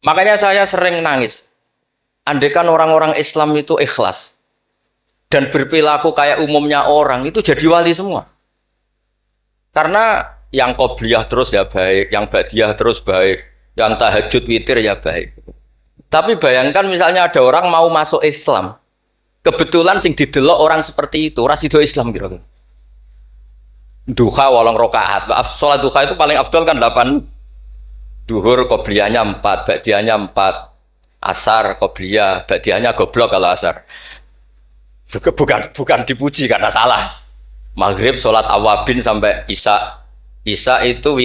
Makanya saya sering nangis. Andaikan orang-orang Islam itu ikhlas dan berperilaku kayak umumnya orang, itu jadi wali semua. Karena yang qobliyah terus ya baik, yang ba'diyah terus baik, yang tahajud witir ya baik. Tapi bayangkan misalnya ada orang mau masuk Islam, kebetulan sing didelok orang seperti itu, rasido Islam kira-kira. Duha 8 rakaat. Sholat duha itu paling afdol kan 8. Duhur qobliyahnya 4, ba'diyahnya 4. Asar qobliyah, ba'diyahnya goblok kalau asar. Bukan dipuji karena salah. Maghrib sholat awabin sampai isya. Isya itu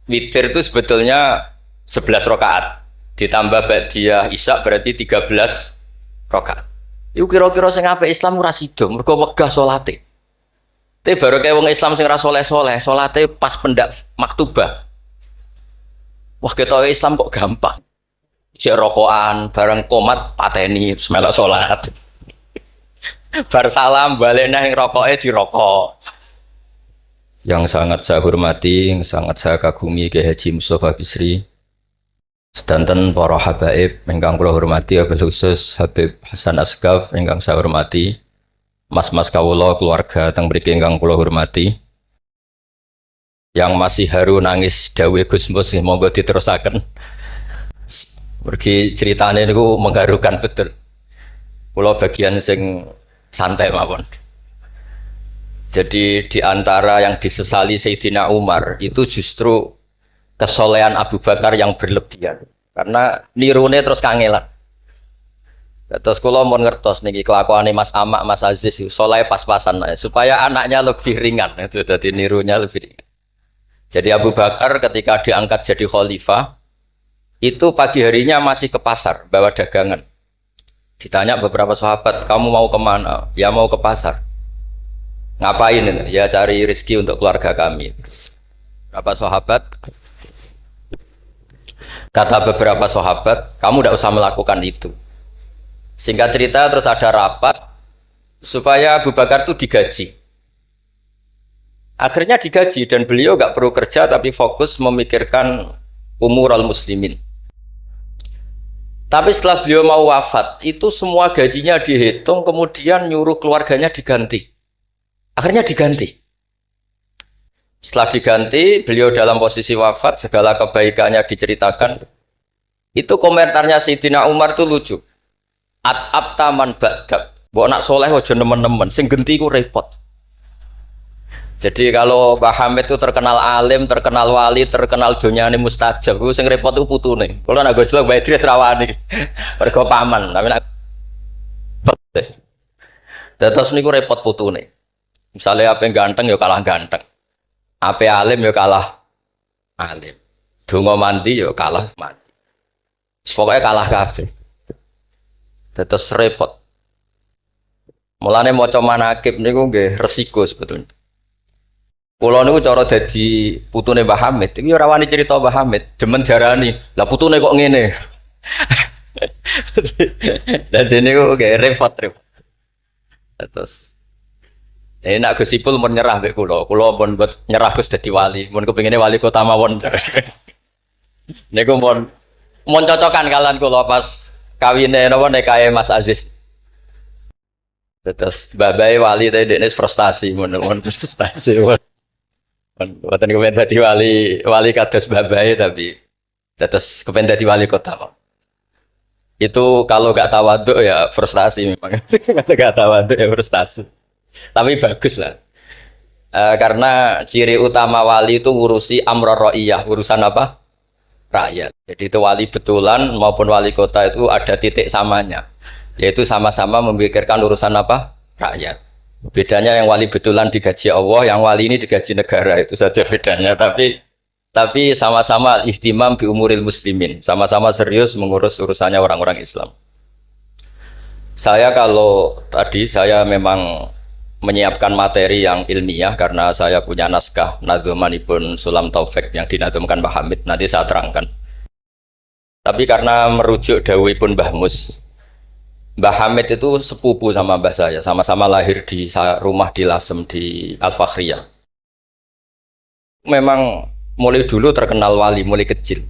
witir itu sebetulnya 11 rakaat. Ditambah ba'diyah isya berarti 13 rakaat. Itu kira-kira sing apik Islam ora sida, mergo wegah salate. Tapi baru kayak wong Islam sing ra soleh-soleh, salate pas pendak maktubah. Wah, kita Islam kok gampang. Cek rokokan, bareng komat pateni semelok salat. Bar salam balik nang rokoke dirokok. Yang sangat saya hormati, yang sangat saya kagumi Kiai Haji Mustofa Bisri. Sedanten para habaib ingkang kula hormati, wabil khusus Habib Hasan Asgaf ingkang saya hormati. Mas-mas kawula keluarga teng mriki ingkang kula hormati. Yang masih haru nangis dawuh Gus Mus monggo diterusaken. Pergi ceritanya niku mengharukan betul. Kula bagian sing santai mawon. Jadi di antara yang disesali Sayyidina Umar itu justru kesolehan Abu Bakar yang berlebihan. Karena nirune terus kangelan. Terus kula mau ngertos niki kelakuane Mas Amak, Mas Aziz soleh pas-pasan supaya anaknya lebih ringan. Itu jadi nirunya lebih ringan. Jadi Abu Bakar ketika diangkat jadi khalifah itu pagi harinya masih ke pasar bawa dagangan. Ditanya beberapa sahabat, kamu mau kemana? Ya mau ke pasar. Ngapain? Ya cari rezeki untuk keluarga kami. Beberapa sahabat, kata beberapa sahabat, kamu tidak usah melakukan itu. Singkat cerita terus ada rapat supaya Abu Bakar itu digaji. Akhirnya digaji dan beliau gak perlu kerja tapi fokus memikirkan umurul muslimin. Tapi setelah beliau mau wafat, itu semua gajinya dihitung kemudian nyuruh keluarganya diganti. Akhirnya diganti. Setelah diganti, beliau dalam posisi wafat, segala kebaikannya diceritakan. Itu komentarnya Sayyidina Umar itu lucu. At-ab taman ba'dak. Mbok nak soleh aja nemen-nemen, sing genti ku repot. Jadi kalau Pak Hamid itu terkenal alim, terkenal wali, terkenal donyane mustajab, ku sing repot ku putune. Kalau nak gojlok Mbak Idris rawani. Mergo paman, tapi nak terus niku repot putune. Misalnya apa yang ganteng ya kalah ganteng. Apa alim ya kalah alim. Donga mandi ya kalah mandi. Pokoknya kalah kabeh. Terus repot. Mulane maca manakib niku nggih resiko sebetulnya. Kula niku cara dadi putune Mbah Hamid, iki ora wani cerita Mbah Hamid, demen diarani, lah putune kok ngene. Dadi niku nggih repot. Terus nak Gus Ipul mun nyerah mbek kula pun buat nyerah Gus dadi wali, mun kepengine wali kota mawon. Niku mun cocokan kalian kula pas kawine napa nikahe Mas Aziz. Terus babai wali tadi dekne frustasi mun frustasi. Buatan kepengen dadi wali kados babai tapi terus kepengen dadi wali kota. Itu kalau gak tawaduk ya frustasi memang. Kalau gak tawaduk ya frustasi. Tapi bagus lah. Karena ciri utama wali itu ngurusi amror ra'iyah, urusan apa? Rakyat. Jadi itu wali betulan maupun wali kota itu ada titik samanya, yaitu sama-sama memikirkan urusan apa? Rakyat. Bedanya yang wali betulan digaji Allah, yang wali ini digaji negara, itu saja bedanya. Tapi sama-sama ihtimam bi umuril muslimin, sama-sama serius mengurus urusannya orang-orang Islam. Saya kalau tadi saya memang menyiapkan materi yang ilmiah karena saya punya naskah nadzumanipun Sulam Taufik yang dinadzumkan Mbah Hamid, nanti saya terangkan. Tapi karena merujuk dawuhipun Mbah Mus, Mbah Hamid itu sepupu sama mbah saya, sama-sama lahir di rumah di Lasem di Al-Fakhriyah. Memang mulai dulu terkenal wali, mulai kecil.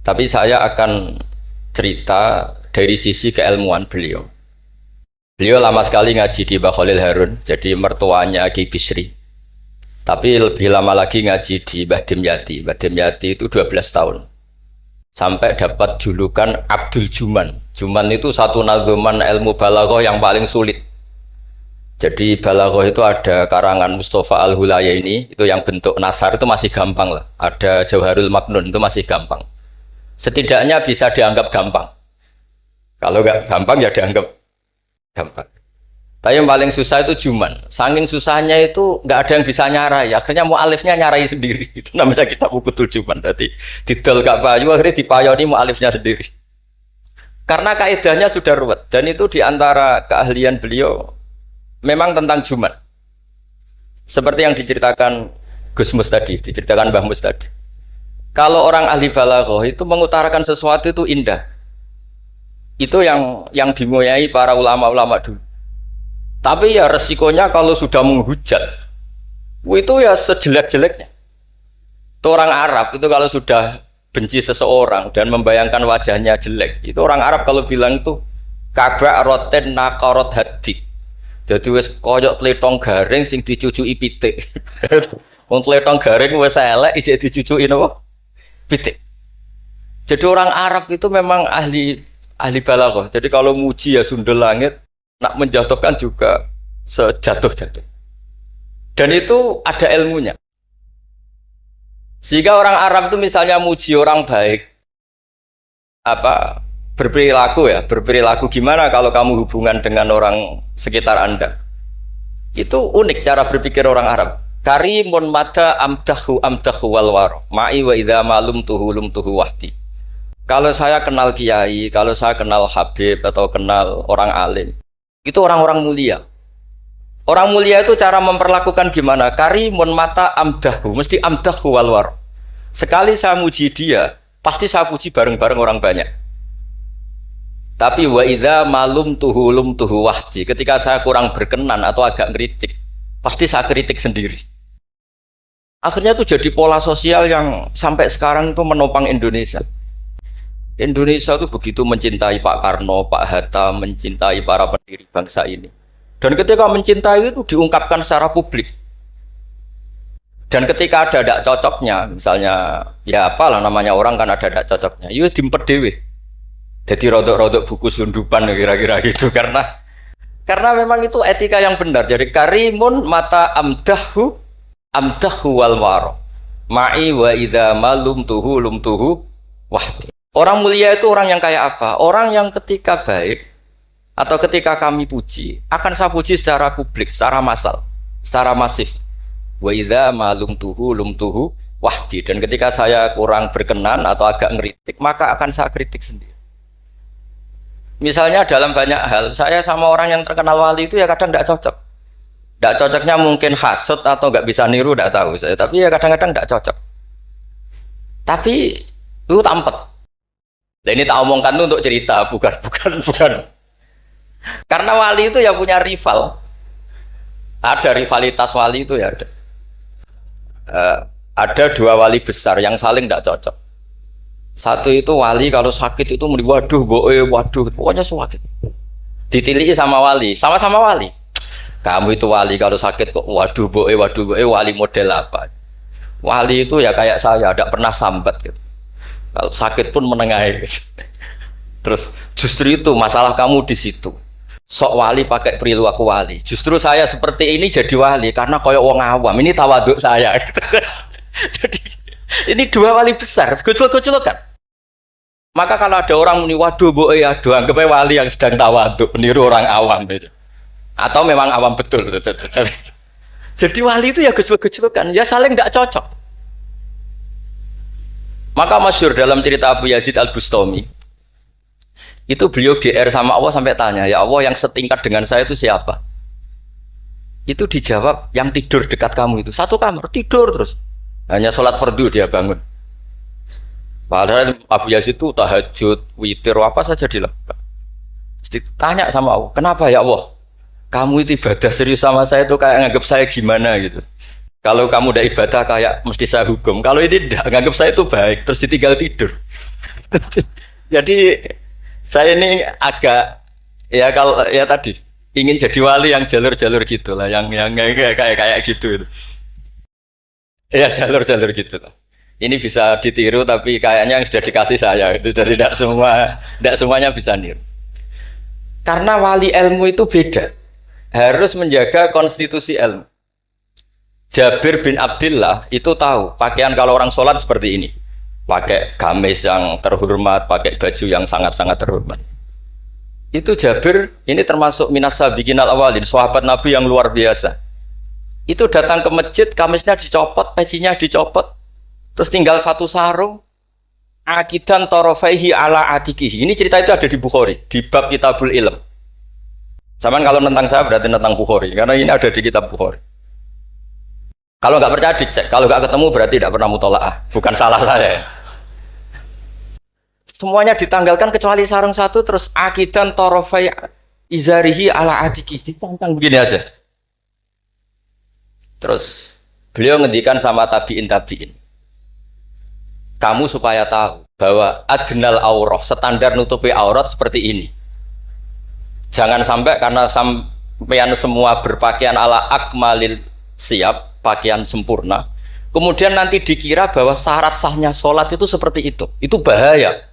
Tapi saya akan cerita dari sisi keilmuan beliau. Beliau lama sekali ngaji di Mbah Khalil Harun, jadi mertuanya Ki Bisri. Tapi lebih lama lagi ngaji di Mbah Dimyati. Mbah Dimyati itu 12 tahun. Sampai dapat julukan Abdul Juman. Juman itu satu nadzuman ilmu balaghah yang paling sulit. Jadi balaghah itu ada karangan Mustafa Al-Hulayaini, itu yang bentuk nasar itu masih gampang lah. Ada Jauharul Maknun itu masih gampang. Setidaknya bisa dianggap gampang. Kalau nggak gampang ya dianggap gampang. Tapi yang paling susah itu Juman. Saking susahnya itu nggak ada yang bisa nyarai. Akhirnya mu'alifnya nyarai sendiri. Itu namanya kitab Ukutul Juman. Tadi didol gak payu, akhirnya dipayoni mu'alifnya sendiri. Karena kaidahnya sudah ruwet. Dan itu diantara keahlian beliau memang tentang Juman. Seperti yang diceritakan Gus Mus tadi, diceritakan Mbah Mus tadi. Kalau orang ahli balaghah itu mengutarakan sesuatu itu indah. Itu yang dimuyai para ulama-ulama dulu. Tapi ya resikonya kalau sudah menghujat, itu ya sejelek-jeleknya. Itu orang Arab itu kalau sudah benci seseorang dan membayangkan wajahnya jelek, itu orang Arab kalau bilang itu kabak roten nakarot hadi. Jadi wes koyok tletong garing sing dicucuki pitik. Wong tletong garing wes elek ijek dicucuki napa? Pitik. Jadi orang Arab itu memang ahli balaghah. Jadi kalau muji ya sundel langit, nak menjatuhkan juga sejatuh-jatuh. Dan itu ada ilmunya. Sehingga orang Arab itu misalnya muji orang baik, berperilaku gimana kalau kamu hubungan dengan orang sekitar Anda. Itu unik cara berpikir orang Arab. Karimun mata amdahu wal waro ma'i wa idza malum tuhu wahdi. Kalau saya kenal kiai, kalau saya kenal habib atau kenal orang alim, itu orang-orang mulia. Orang mulia itu cara memperlakukan gimana? Karimun mata amdahu, mesti amdahu wal waro. Sekali saya muji dia, pasti saya puji bareng-bareng orang banyak. Tapi wa idza malum tuhu wahdi, ketika saya kurang berkenan atau agak ngeritik, pasti saya kritik sendiri. Akhirnya itu jadi pola sosial yang sampai sekarang itu menopang Indonesia. Indonesia itu begitu mencintai Pak Karno, Pak Hatta, mencintai para pendiri bangsa ini. Dan ketika mencintai itu diungkapkan secara publik. Dan ketika ada tidak cocoknya, misalnya ya apalah namanya orang kan ada tidak cocoknya, itu dimpet dewe. Jadi rodok-rodok buku sundupan kira-kira gitu karena memang itu etika yang benar. Jadi karimun mata amdahu wal waro ma'i wa idza malum tuhu wahdi. Orang mulia itu orang yang kayak apa? Orang yang ketika baik atau ketika kami puji, akan saya puji secara publik, secara massal, secara masif. Wa idza malum tuhu wahdi. Dan ketika saya kurang berkenan atau agak ngeritik, maka akan saya kritik sendiri. Misalnya dalam banyak hal, saya sama orang yang terkenal wali itu ya kadang tidak cocok. Tidak cocoknya mungkin hasut atau nggak bisa niru, tidak tahu saya. Tapi ya kadang-kadang tidak cocok. Tapi itu tampet. Dan ini tak omongkan itu untuk cerita, bukan. Karena wali itu ya punya rival. Ada rivalitas wali itu ya ada. Ada dua wali besar yang saling tidak cocok. Satu itu wali kalau sakit itu waduh, pokoknya sakit. Ditiliki sama wali, sama-sama wali. Kamu itu wali kalau sakit kok waduh, wali model apa? Wali itu ya kayak saya, tidak pernah sambat gitu. Kalau sakit pun menengahi. Terus justru itu masalah kamu di situ. Sok wali pakai perilaku wali. Justru saya seperti ini jadi wali karena koyok wong awam. Ini tawaduk saya. Jadi ini dua wali besar, gocol-gocol kan. Maka kalau ada orang muni waduh aduh anggap wali yang sedang tawaduk meniru orang awam itu. Atau memang awam betul. Jadi wali itu ya gocol-gocol kan, ya saling tidak cocok. Maka masyhur dalam cerita Abu Yazid Al-Bustami, itu beliau GR sama Allah sampai tanya, ya Allah yang setingkat dengan saya itu siapa? Itu dijawab yang tidur dekat kamu itu, satu kamar tidur terus, hanya sholat fardu dia bangun. Padahal Abu Yazid itu tahajud, witir, apa saja dilakukan. Tanya sama Allah, kenapa ya Allah? Kamu itu ibadah serius sama saya itu kayak nganggap saya gimana gitu. Kalau kamu udah ibadah kayak mesti saya hukum. Kalau ini tidak, nganggap saya itu baik, terus ditinggal tidur. Jadi Saya ini agak ya kalau ya tadi ingin jadi wali yang jalur-jalur gitulah, yang kayak gitu itu. Ya jalur-jalur gitu lah. Ini bisa ditiru tapi kayaknya yang sudah dikasih saya itu jadi tidak semuanya bisa niru. Karena wali ilmu itu beda, harus menjaga konstitusi ilmu. Jabir bin Abdullah itu tahu pakaian kalau orang sholat seperti ini, pakai gamis yang terhormat, pakai baju yang sangat-sangat terhormat. Itu Jabir ini termasuk minas sabiqin al awalin, sahabat Nabi yang luar biasa. Itu datang ke masjid, gamisnya dicopot, pecinya dicopot, terus tinggal satu sarung, akidan torofaihi ala atikihi. Ini cerita itu ada di Bukhari, di bab Kitabul Ilm. Zaman kalau tentang saya berarti tentang Bukhari, karena ini ada di kitab Bukhari. Kalau nggak percaya dicek, kalau nggak ketemu berarti tidak pernah mutolaah, bukan salah saya. Semuanya ditanggalkan kecuali sarung satu, terus akidan torofai izarihi ala atikihi, ditangkang begini aja. Terus beliau ngendikan sama tabiin, kamu supaya tahu bahwa adnal aurah, standar nutupi aurat seperti ini. Jangan sampai karena sampean semua berpakaian ala akmalil siap, pakaian sempurna, kemudian nanti dikira bahwa syarat sahnya sholat itu seperti itu bahaya.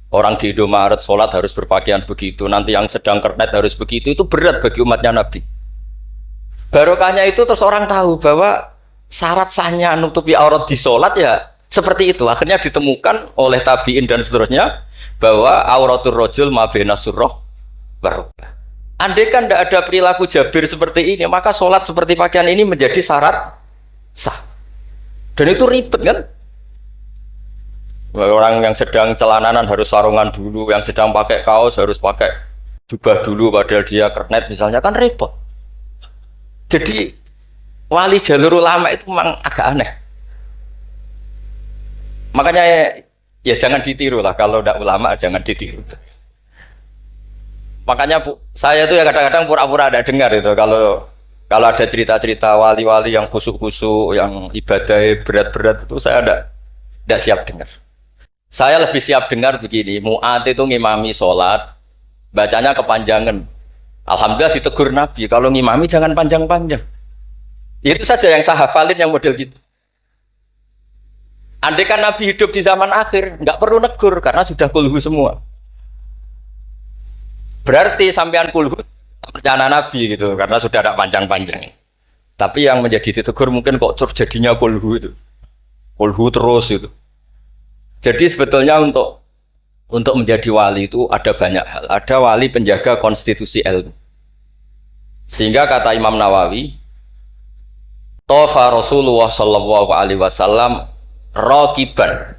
Orang di Indomaret sholat harus berpakaian begitu, nanti yang sedang kernet harus begitu, itu berat bagi umatnya Nabi. Barokahnya itu terus orang tahu bahwa syarat sahnya nutupi aurat di sholat ya seperti itu. Akhirnya ditemukan oleh tabiin dan seterusnya bahwa auratul rajul ma baina surrah warukbah. Andai kan tidak ada perilaku Jabir seperti ini, maka sholat seperti pakaian ini menjadi syarat sah. Dan itu ribet kan? Orang yang sedang celananan harus sarungan dulu, yang sedang pakai kaos harus pakai jubah dulu, padahal dia kernet misalnya, kan repot. Jadi wali jalur ulama itu memang agak aneh. Makanya ya jangan ditiru lah, kalau tidak ulama jangan ditiru. Makanya saya itu ya kadang-kadang pura-pura ada dengar itu kalau ada cerita-cerita wali-wali yang khusuk-khusuk, yang ibadah berat-berat itu saya tidak siap dengar. Saya lebih siap dengar begini, Mu'ad itu ngimami sholat, bacanya kepanjangan. Alhamdulillah ditegur Nabi, kalau ngimami jangan panjang-panjang. Itu saja yang saya hafalin yang model gitu. Andai kan Nabi hidup di zaman akhir, nggak perlu negur karena sudah kulhu semua. Berarti sampean kulhu rencana Nabi gitu, karena sudah ada panjang-panjang. Tapi yang menjadi ditegur mungkin kok jadinya kulhu itu, kulhu terus itu. Jadi sebetulnya untuk menjadi wali itu ada banyak hal. Ada wali penjaga konstitusi ilmu. Sehingga kata Imam Nawawi, Tofa Rasulullah Shallallahu Alaihi Wasallam raqiban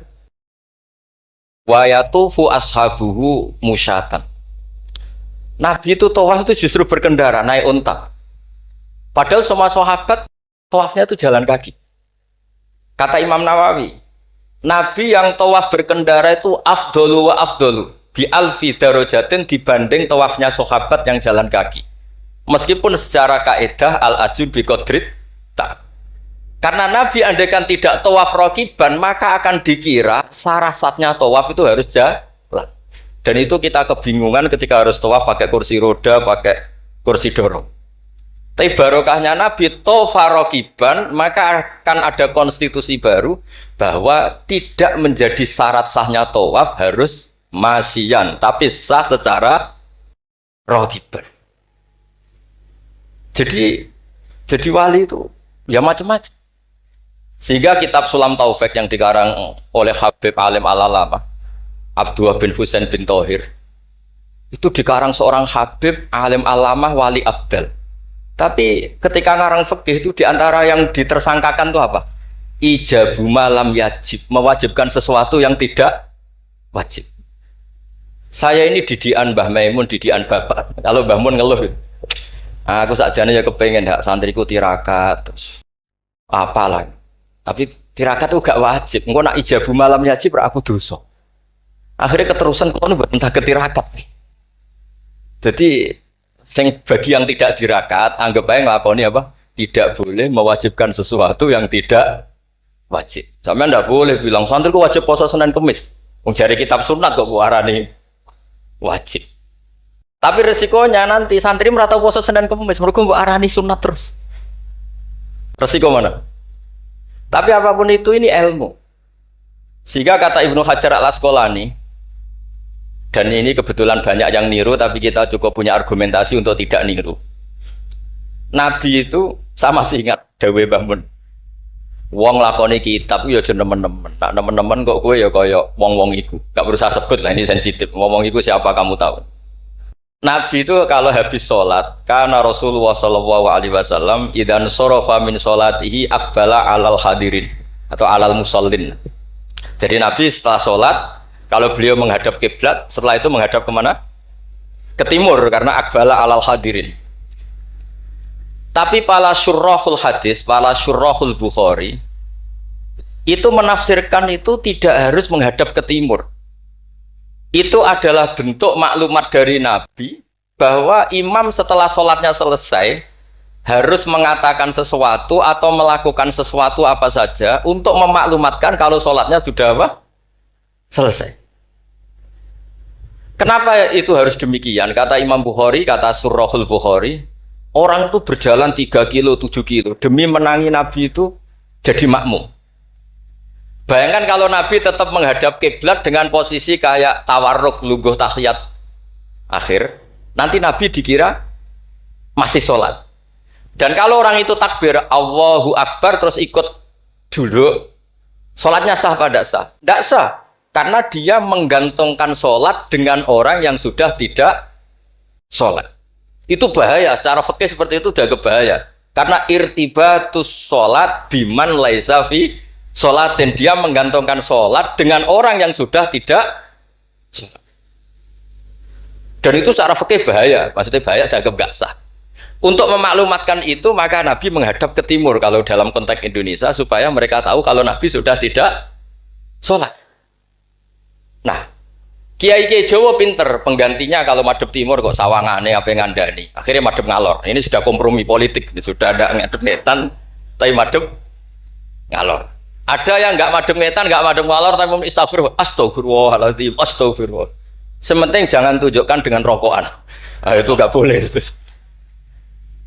wa yatufu ashabuhu musyatan. Nabi itu tawaf itu justru berkendara, naik unta. Padahal semua sahabat tawafnya itu jalan kaki. Kata Imam Nawawi, Nabi yang tawaf berkendara itu afdolu wa afdolu bi alfi darajatin dibanding tawafnya sahabat yang jalan kaki. Meskipun secara kaidah al-ajur bi qadrit tak. Karena Nabi andaikan tidak tawaf raqiban, maka akan dikira syarat-syaratnya tawaf itu harus jalan. Dan itu kita kebingungan ketika harus tawaf pakai kursi roda, pakai kursi dorong. Tapi barokahnya Nabi tofa raqiban, maka akan ada konstitusi baru bahwa tidak menjadi syarat sahnya tawaf harus masyian, tapi sah secara raqiban. Jadi wali itu ya macam-macam. Sehingga kitab Sulam Taufik yang dikarang oleh Habib Alim Al-Alamah Abdullah bin Husain bin Thohir itu dikarang seorang Habib Alim Alamah wali abdal. Tapi ketika ngarang fikih itu diantara yang ditersangkakan itu apa? Ijabu malam yajib, mewajibkan sesuatu yang tidak wajib. Saya ini didian Mbah Maimun, didian bapak. Kalau Mbah Mun ngeluh, aku sakjane ya kepengen hak santriku tirakat terus apalah. Tapi tirakat itu gak wajib. Engko nak ijabu malam yajib aku dosa. Akhirnya keterusan kono buat entah ketirakat. Jadi bagi yang tidak dirakat, anggap aja ngelakoni apa? Tidak boleh mewajibkan sesuatu yang tidak wajib. Sampeyan ndak boleh bilang santriku wajib puasa Senin Kemis. Wong jari kitab sunat kok arani wajib. Tapi resikonya nanti santri merata puasa Senin Kamis, mereka mbok arani sunat terus. Resiko mana? Tapi apapun itu ini ilmu. Sehingga kata Ibnu Hajar Al-Asqalani, dan ini kebetulan banyak yang niru, tapi kita cukup punya argumentasi untuk tidak niru. Nabi itu sama sih ingat dawe Mbah Mun. Wong lakoni kitab ya aja nemen-nemen. Nak nemen-nemen kok kowe ya kaya wong-wong iku. Gak berusaha sebut lah, ini sensitif. Wong-wong iku siapa kamu tahu? Nabi itu kalau habis sholat, karena Rasulullah Shallallahu Alaihi Wasallam idan sorofa min sholatihi akbala alal hadirin atau alal musallin. Jadi Nabi setelah sholat, kalau beliau menghadap kiblat, setelah itu menghadap kemana? Ke timur, karena akbala alal hadirin. Tapi para syurrahul hadis, para syurrahul Bukhari itu menafsirkan itu tidak harus menghadap ke timur. Itu adalah bentuk maklumat dari Nabi bahwa imam setelah sholatnya selesai harus mengatakan sesuatu atau melakukan sesuatu apa saja untuk memaklumatkan kalau sholatnya sudah apa? Selesai. Kenapa itu harus demikian? Kata Imam Bukhari, kata Surahul Bukhari, orang itu berjalan 3 kilo, 7 kilo demi menangi Nabi itu jadi makmum. Bayangkan kalau Nabi tetap menghadap kiblat dengan posisi kayak tawarruk, lungguh tahiyat akhir, nanti Nabi dikira masih sholat. Dan kalau orang itu takbir Allahu Akbar terus ikut duduk, sholatnya sah apa tidak sah? Tidak sah, karena dia menggantungkan sholat dengan orang yang sudah tidak sholat. Itu bahaya, secara fikih seperti itu udah kebahaya. Karena irtibatus sholat biman laisa fi sholatin, dia menggantungkan sholat dengan orang yang sudah tidak sholat. Dan itu secara fikih bahaya, maksudnya bahaya dianggap gak sah. Untuk memaklumatkan itu maka Nabi menghadap ke timur kalau dalam konteks Indonesia, supaya mereka tahu kalau Nabi sudah tidak sholat. Nah, Kiai-kiai Jawa pinter, penggantinya kalau madhep timur kok sawangane apa yang ngandani. Akhirnya madhep ngalor. Ini sudah kompromi politik, sudah ada ngadep netan, tapi madhep ngalor. Ada yang nggak madhep netan, nggak madhep ngalor, tapi mau istighfar, astagfirullahaladzim, astagfirullah. Sementing jangan tunjukkan dengan rokokan. Nah, itu nggak boleh.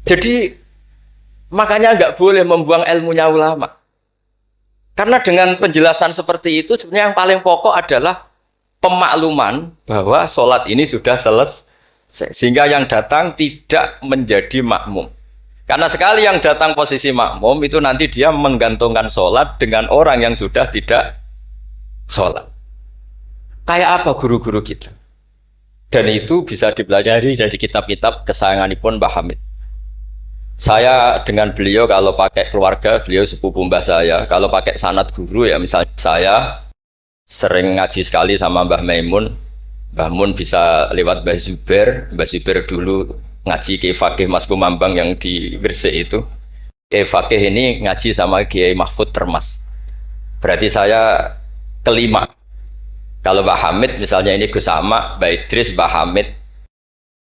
Jadi makanya nggak boleh membuang ilmunya ulama. Karena dengan penjelasan seperti itu sebenarnya yang paling pokok adalah pemakluman bahwa sholat ini sudah selesai, sehingga yang datang tidak menjadi makmum. Karena sekali yang datang posisi makmum itu nanti dia menggantungkan sholat dengan orang yang sudah tidak sholat. Kayak apa guru-guru kita? Dan itu bisa dipelajari dari kitab-kitab kesayanganipun Mbah Hamid. Saya dengan beliau kalau pakai keluarga, beliau sepupu mbah saya. Kalau pakai sanad guru ya misalnya saya sering ngaji sekali sama Mbah Maimun. Mbah Mun bisa lewat Mbah Zubair. Mbah Zubair dulu ngaji Kiai Fakih Mas Kumambang yang di Gresik itu. Kiai Fakih ini ngaji sama Kiai Mahfud Termas. Berarti saya kelima. Kalau Mbah Hamid misalnya ini Gus Sama, Mbah Idris, Mbah Hamid,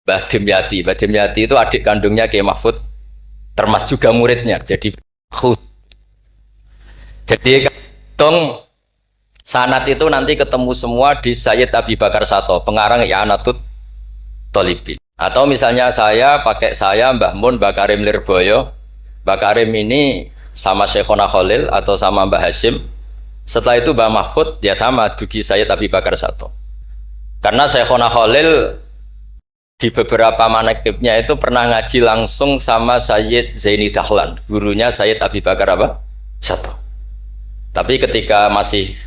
Mbah Dimyati. Mbah Dimyati itu adik kandungnya Kiai Mahfud Termas, juga muridnya. Jadi hitung sanad itu nanti ketemu semua di Sayyid Abi Bakar Sato, pengarang I'anatul Thalibin. Atau misalnya saya pakai Mbah Mun, Mbah Karim Lirboyo. Mbah Karim ini sama Syekhona Khalil atau sama Mbah Hashim. Setelah itu Mbah Mahfud ya sama dugi Sayyid Abi Bakar Sato. Karena Syekhona Khalil di beberapa manaqibnya itu pernah ngaji langsung sama Sayyid Zaini Dahlan, gurunya Sayyid Abi Bakar apa? Sato. Tapi ketika masih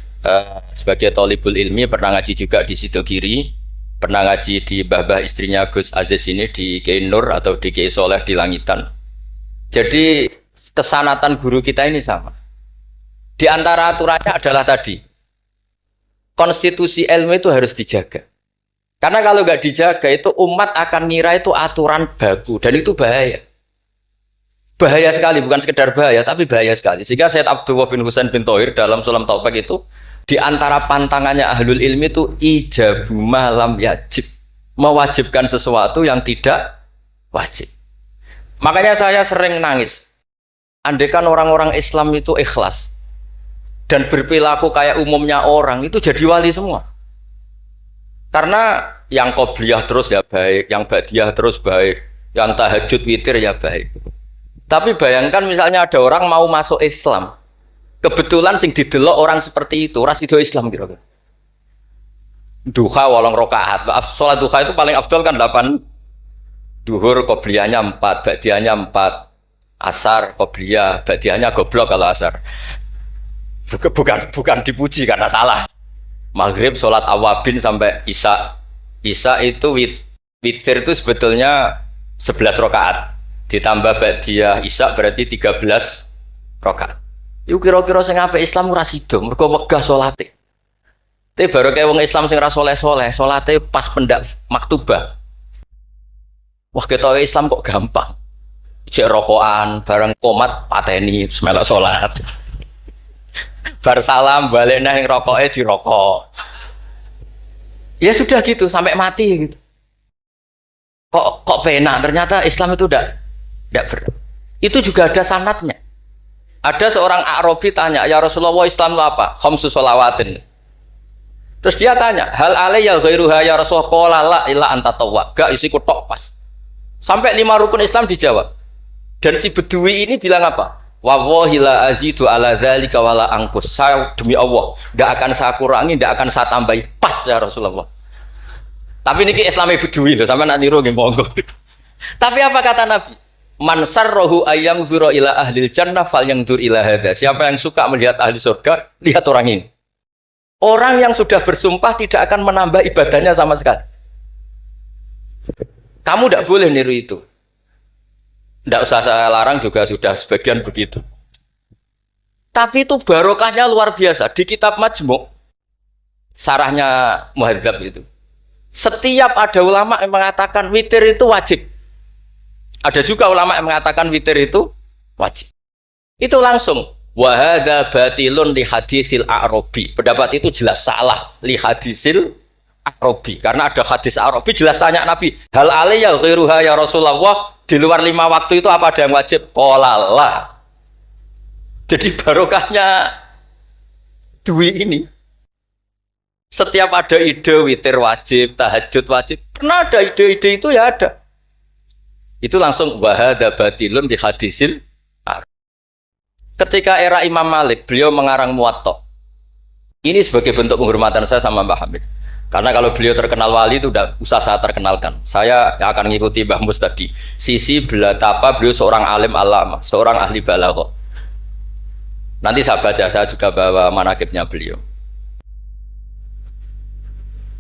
sebagai thalibul ilmi pernah ngaji juga di Sidogiri, pernah ngaji di babah istrinya Gus Aziz ini di Kiai Nur atau di Kiai Soleh di Langitan. Jadi kesanatan guru kita ini sama. Di antara aturannya adalah tadi, konstitusi ilmu itu harus dijaga. Karena kalau nggak dijaga itu umat akan ngira itu aturan baku, dan itu bahaya. Bahaya sekali, bukan sekedar bahaya, tapi bahaya sekali. Sehingga Sayyid Abdullah bin Husain bin Thohir dalam Sulam Taufik itu, di antara pantangannya ahlul ilmi itu ijabu malam yajib, mewajibkan sesuatu yang tidak wajib. Makanya saya sering nangis. Andaikan orang-orang Islam itu ikhlas dan berperilaku kayak umumnya orang, itu jadi wali semua. Karena yang qobliyah terus ya baik, yang ba'diyah terus baik, yang tahajud witir ya baik. Tapi bayangkan misalnya ada orang mau masuk Islam, kebetulan sing didelok orang seperti itu, ora sida Islam kira-kira. Duha 8 rakaat. Salat duha itu paling afdol kan 8. Duhur qobliyahnya 4, ba'diyahnya 4. Asar qobliyah, ba'diyahnya goblok kalau asar. Bukan dipuji karena salah. Maghrib salat awabin sampai isya. Isya itu witir itu sebetulnya 11 rakaat. Ditambah ba'diyah isya berarti 13 rakaat. Iku kira-kira sing apik Islam ora sida, mergo wegah salate. Tapi baru kayak wong Islam sing ra soleh-soleh, salate pas pendak maktubah. Wah kita Islam kok gampang. Cek rokokan, bareng komat pateni melok salat. Bar salam balik nang rokoke dirokok. Ya sudah gitu sampai mati gitu. Kok penak, ternyata Islam itu tidak berat. Itu juga ada sanadnya. Ada seorang Arabi tanya, "Ya Rasulullah, Islam itu apa?" Khamsu sholawatin. Terus dia tanya, "Hal alayya ghairuha ya Rasulullah?" Qala la illa anta tawwa. Gak isiku tok pas. Sampai 5 rukun Islam dijawab. Dan si Bedui ini bilang apa? Wallahi la azidu ala dzalika wala angkus. Saya demi Allah, tidak akan saya kurangi, tidak akan saya tambahi. Pas ya Rasulullah. Tapi ini Islamnya Bedui loh, sama nak niru nggih monggo. Tapi apa kata Nabi? Man sarrahu ayyang dzura ila ahlil jannah falyangdzur ila hadza. Siapa yang suka melihat ahli surga, lihat orang ini. Orang yang sudah bersumpah tidak akan menambah ibadahnya sama sekali. Kamu tidak boleh niru itu. Tidak usah saya larang juga sudah sebagian begitu. Tapi itu barokahnya luar biasa. Di kitab Majmu' sarahnya Muhadzab itu. Setiap ada ulama yang mengatakan witir itu wajib. Ada juga ulama yang mengatakan witir itu wajib. Itu langsung. Wa hadza batilun li hadisil A'rabi. Pendapat itu jelas salah li hadisil A'rabi. Karena ada hadis A'rabi jelas tanya Nabi, "Hal alayya ghairuha ya Rasulullah?" Di luar 5 waktu itu apa ada yang wajib? Qala. Jadi barokahnya duit ini. Setiap ada ide witir wajib, tahajud wajib, pernah ada ide-ide itu ya ada. Itu langsung wa hadza batilun bi hadisil. Ketika era Imam Malik, beliau mengarang Muwatta. Ini sebagai bentuk penghormatan saya sama Mbah Hamid. Karena kalau beliau terkenal wali itu udah usah saya terkenalkan. Saya akan mengikuti Mbah Mus tadi. Sisi betapa beliau seorang alim alama, seorang ahli balaghah. Nanti saya baca, saya juga bawa manaqibnya beliau.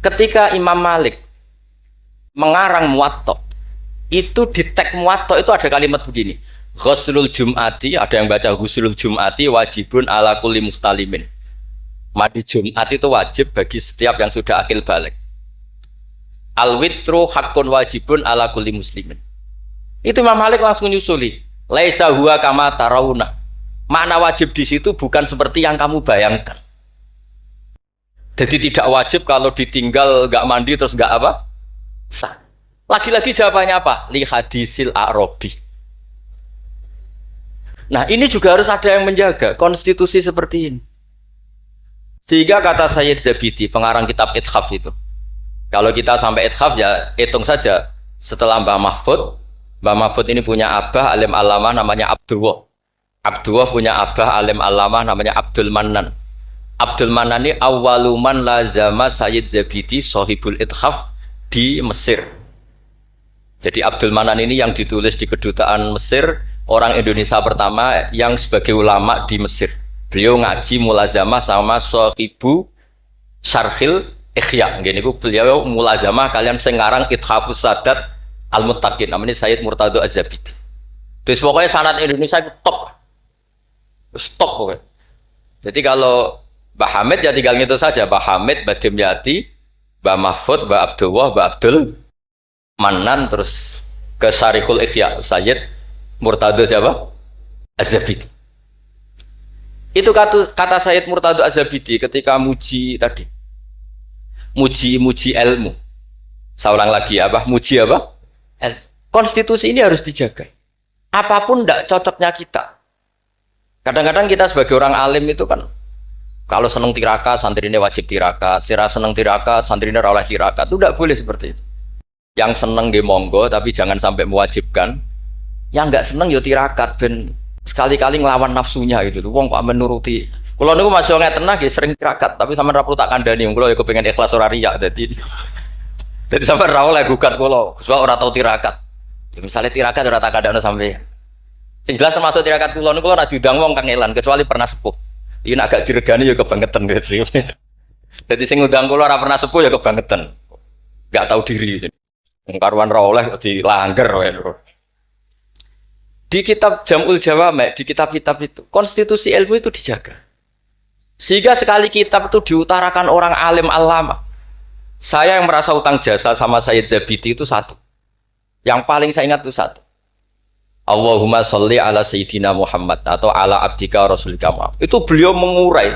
Ketika Imam Malik mengarang Muwatta, itu di teks Muwatta itu ada kalimat begini. Ghuslul Jum'ati, ada yang baca Ghuslul Jum'ati wajibun ala kulli muhtalimin. Mandi Jumat itu wajib bagi setiap yang sudah akil balik. Al-witru haqqun wajibun ala kulli muslimin. Itu Imam Malik langsung nyusuli. Laisa huwa kama tarawuna. Makna wajib di situ bukan seperti yang kamu bayangkan. Jadi tidak wajib kalau ditinggal nggak mandi terus nggak apa? Sah. Lagi-lagi jawabannya apa? Li hadisil A'rabi. Nah ini juga harus ada yang menjaga konstitusi seperti ini. Sehingga kata Sayyid Zabidi, pengarang kitab Ithaf itu, kalau kita sampai Ithaf ya hitung saja. Setelah Mbah Mahfud ini punya abah alim alamah namanya Abdullah. Abdullah punya abah alim alamah namanya Abdul Mannan. Abdul Mannan ini awaluman lazama Sayyid Zabidi sohibul Ithaf di Mesir. Jadi Abdul Mannan ini yang ditulis di kedutaan Mesir, orang Indonesia pertama yang sebagai ulama di Mesir. Beliau ngaji mulazamah sama Sohibu Syarhil Ikhya. Gini beliau mulazamah kalian sengarang Ithafus Sadat Al-Muttaqin. Namanya Sayyid Murtado Az-Zabidi. Terus pokoknya sanad Indonesia itu top. Stop pokoknya. Jadi kalau Mbah Hamid ya tinggal gitu saja. Mbah Hamid, Mbah Dimyati, Mbah Mahfud, Mbah Abdullah, Mbah Abdul Manan, terus ke Syarihul Ikhya Sayyid Murtado siapa? Az-Zabidi. Itu kata Sayyid Murtado Az-Zabidi ketika muji tadi. Muji ilmu. Saya ulang lagi apa? Muji apa? Konstitusi ini harus dijaga. Apapun tidak cocoknya kita. Kadang-kadang kita sebagai orang alim itu kan Kalau seneng tirakat, santrinya wajib tirakat. Sira seneng tirakat, santrinya ora oleh tirakat. Itu tidak boleh seperti itu. Yang seneng nggih monggo, tapi jangan sampai mewajibkan. Yang nggak seneng yo tirakat ben sekali-kali ngelawan nafsunya gitu. Wong kok menuruti. Kalau niku masih ngeten nggih sering tirakat, tapi sampean ra perlu tak kandhani. Kulo ya kepengin ikhlas ora riya dadi. Dadi sampean ra oleh gugat kulo, sebab ora tau tirakat. Ya misalnya tirakat ora tak kandhani sampean. Sing jelas termasuk tirakat kulo niku ora diundang wong kangelan kecuali pernah sepuh. Ini agak diregani ya kebangetan gitu. Jadi sing ngundang kula ora pernah sepuh ya kebangetan. Enggak tahu diri. Karuan ra oleh dilanggar wae. Di kitab Jam'ul Jawami', di kitab-kitab itu, konstitusi ilmu itu dijaga. Sehingga sekali kitab itu diutarakan orang alim alama. Saya yang merasa utang jasa sama Sayyid Zabidi itu satu. Yang paling saya ingat itu satu. Allahumma sholli ala Sayyidina Muhammad atau ala abdika rasulika Muhammad. Itu beliau mengurai.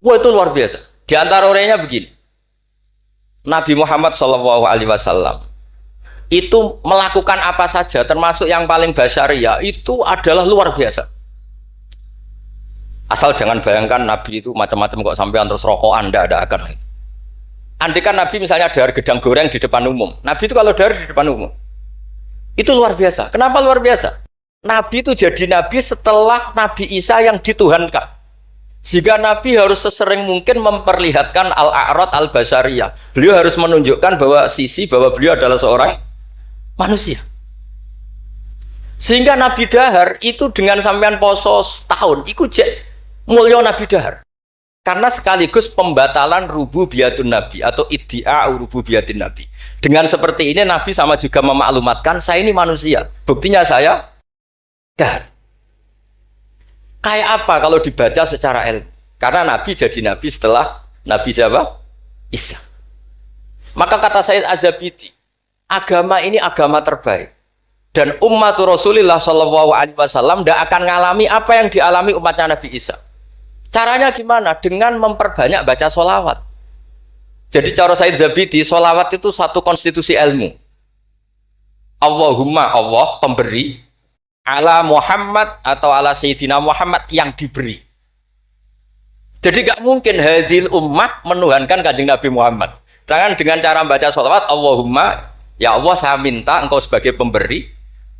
Wah itu luar biasa. Di antara urainya begini. Nabi Muhammad Shallallahu Alaihi Wasallam itu melakukan apa saja, termasuk yang paling basyariah itu adalah luar biasa. Asal jangan bayangkan Nabi itu macam-macam kok sampai terus rokokan, ada akan. Andai kan Nabi misalnya dahar gedang goreng di depan umum. Nabi itu kalau dahar di depan umum. Itu luar biasa. Kenapa luar biasa? Nabi itu jadi Nabi setelah Nabi Isa yang dituhankan. Sehingga Nabi harus sesering mungkin memperlihatkan al-a'rad al-basariyah. Beliau harus menunjukkan bahwa beliau adalah seorang manusia. Sehingga Nabi dahar itu dengan sampean poso setahun, itu mulya Nabi dahar. Karena sekaligus pembatalan rububiyatun Nabi atau iddi'a'u rububiyatin Nabi. Dengan seperti ini Nabi sama juga memaklumatkan saya ini manusia. Buktinya saya dahar. Kayak apa kalau dibaca secara ilmu? Karena Nabi jadi Nabi setelah Nabi siapa? Isa. Maka kata Sayyid Az-Zabidi, agama ini agama terbaik. Dan umat Rasulullah Shallallahu Alaihi Wasallam tidak akan mengalami apa yang dialami umatnya Nabi Isa. Caranya gimana? Dengan memperbanyak baca sholawat. Jadi cara Sayyid Zabidi, sholawat itu satu konstitusi ilmu. Allahumma Allah pemberi, ala Muhammad atau ala Sayyidina Muhammad yang diberi. Jadi gak mungkin hadil umat menuhankan kanjeng Nabi Muhammad. Dengan cara membaca sholawat, Allahumma, ya Allah saya minta engkau sebagai pemberi,